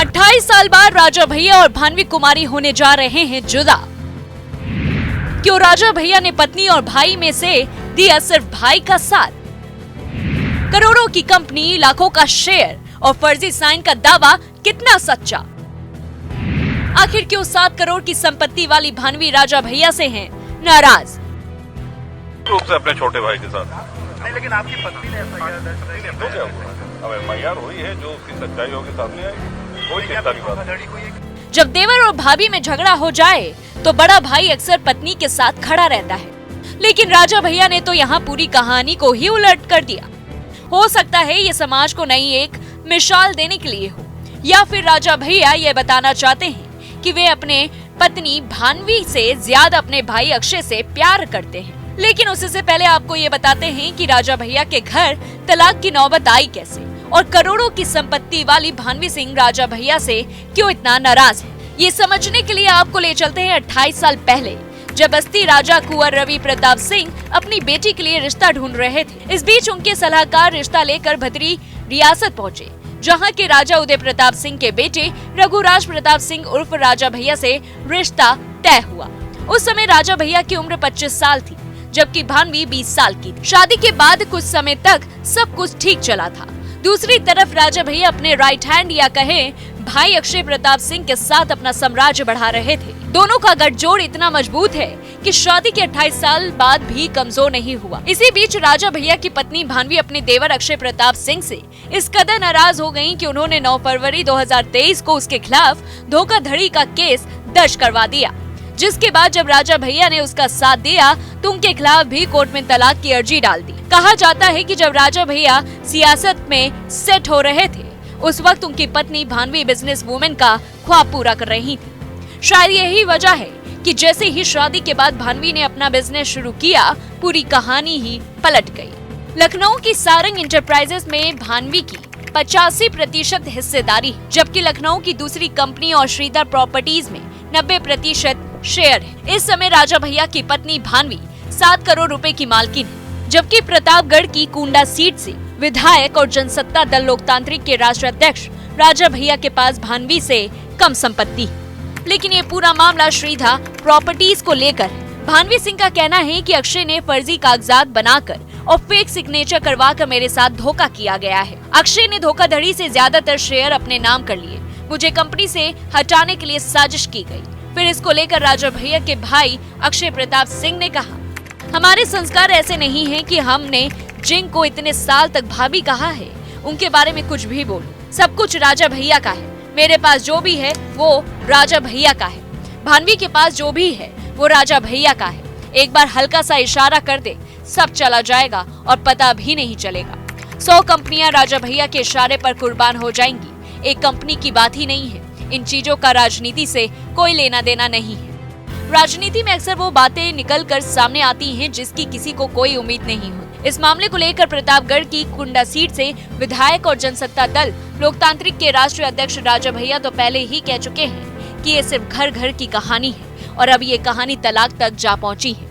28 साल बाद राजा भैया और भानवी कुमारी होने जा रहे हैं जुदा। क्यों राजा भैया ने पत्नी और भाई में से दिया सिर्फ भाई का साथ? करोड़ों की कंपनी, लाखों का शेयर और फर्जी साइन का दावा कितना सच्चा? आखिर क्यों 7 करोड़ की संपत्ति वाली भानवी राजा भैया से हैं नाराज? रूप से अपने छोटे भाई के साथ नहीं, लेकिन आपकी पत्नी ने तो क्या हुआ? अब एफआईआर हुई है, जो उसकी सच्चाई होगी सामने आएगी, कोई चिंता की बात नहीं। जब देवर और भाभी में झगड़ा हो जाए तो बड़ा भाई अक्सर पत्नी के साथ खड़ा रहता है, लेकिन राजा भैया ने तो यहाँ पूरी कहानी को ही उलट कर दिया। हो सकता है ये समाज को नई एक मिसाल देने के लिए हो, या फिर राजा भैया ये बताना चाहते हैं कि वे अपने पत्नी भानवी से ज्यादा अपने भाई अक्षय से प्यार करते हैं। लेकिन उससे पहले आपको ये बताते हैं कि राजा भैया के घर तलाक की नौबत आई कैसे और करोड़ों की संपत्ति वाली भानवी सिंह राजा भैया से क्यों इतना नाराज है। ये समझने के लिए आपको ले चलते हैं 28 साल पहले, जब बस्ती राजा कुंवर रवि प्रताप सिंह अपनी बेटी के लिए रिश्ता ढूंढ रहे थे। इस बीच उनके सलाहकार रिश्ता लेकर भद्री रियासत पहुंचे, जहां के राजा उदय प्रताप सिंह के बेटे रघुराज प्रताप सिंह उर्फ राजा भैया से रिश्ता तय हुआ। उस समय राजा भैया की उम्र 25 साल थी, जबकि भानवी 20 साल की थी। शादी के बाद कुछ समय तक सब कुछ ठीक चला था। दूसरी तरफ राजा भैया अपने राइट हैंड या कहें भाई अक्षय प्रताप सिंह के साथ अपना साम्राज्य बढ़ा रहे थे। दोनों का गठजोड़ इतना मजबूत है कि शादी के 28 साल बाद भी कमजोर नहीं हुआ। इसी बीच राजा भैया की पत्नी भानवी अपने देवर अक्षय प्रताप सिंह से इस कदर नाराज हो गयी कि उन्होंने 9 फरवरी 2023 को उसके खिलाफ धोखाधड़ी का केस दर्ज करवा दिया, जिसके बाद जब राजा भैया ने उसका साथ दिया तो उनके खिलाफ भी कोर्ट में तलाक की अर्जी डाल दी। कहा जाता है कि जब राजा भैया सियासत में सेट हो रहे थे, उस वक्त उनकी पत्नी भानवी बिजनेस वुमेन का ख्वाब पूरा कर रही थी। शायद यही वजह है कि जैसे ही शादी के बाद भानवी ने अपना बिजनेस शुरू किया, पूरी कहानी ही पलट गई। लखनऊ की सारंग इंटरप्राइजेस में भानवी की 85% हिस्सेदारी, जबकि लखनऊ की दूसरी कंपनी और श्रीधर प्रॉपर्टीज में 90% शेयर है। इस समय राजा भैया की पत्नी भानवी 7 करोड़ रुपए की मालकिन है, जबकि प्रतापगढ़ की कुंडा सीट से विधायक और जनसत्ता दल लोकतांत्रिक के राष्ट्रीय अध्यक्ष राजा भैया के पास भानवी से कम संपत्ति है। लेकिन ये पूरा मामला श्रीधा प्रॉपर्टीज को लेकर है। भानवी सिंह का कहना है कि अक्षय ने फर्जी कागजात बनाकर और फेक सिग्नेचर करवाकर मेरे साथ धोखा किया गया है। अक्षय ने धोखाधड़ी से ज्यादातर शेयर अपने नाम कर लिए। मुझे कंपनी से हटाने के लिए साजिश की गई। फिर इसको लेकर राजा भैया के भाई अक्षय प्रताप सिंह ने कहा, हमारे संस्कार ऐसे नहीं हैं कि हमने जिनको इतने साल तक भाभी कहा है उनके बारे में कुछ भी बोलूं। सब कुछ राजा भैया का है। मेरे पास जो भी है वो राजा भैया का है। भानवी के पास जो भी है वो राजा भैया का है। एक बार हल्का सा इशारा कर दे, सब चला जाएगा और पता भी नहीं चलेगा। 100 कंपनियां राजा भैया के इशारे पर कुर्बान हो जाएंगी। एक कंपनी की बात ही नहीं है। इन चीजों का राजनीति से कोई लेना देना नहीं है। राजनीति में अक्सर वो बातें निकल कर सामने आती हैं जिसकी किसी को कोई उम्मीद नहीं होती। इस मामले को लेकर प्रतापगढ़ की कुंडा सीट से विधायक और जनसत्ता दल लोकतांत्रिक के राष्ट्रीय अध्यक्ष राजा भैया तो पहले ही कह चुके हैं कि ये सिर्फ घर घर की कहानी है और अब ये कहानी तलाक तक जा पहुंची है।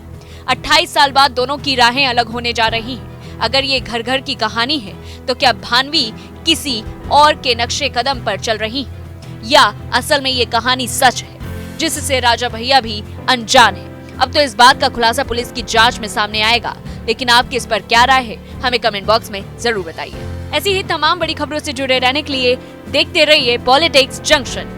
28 साल बाद दोनों की राहें अलग होने जा रही हैं। अगर ये घर घर की कहानी है तो क्या भानवी किसी और के नक्शे कदम पर चल रही है, या असल में ये कहानी सच है जिससे राजा भैया भी अनजान है? अब तो इस बात का खुलासा पुलिस की जांच में सामने आएगा, लेकिन आपकी इस पर क्या राय है हमें कमेंट बॉक्स में जरूर बताइए। ऐसी ही तमाम बड़ी खबरों से जुड़े रहने के लिए देखते रहिए पॉलिटिक्स जंक्शन।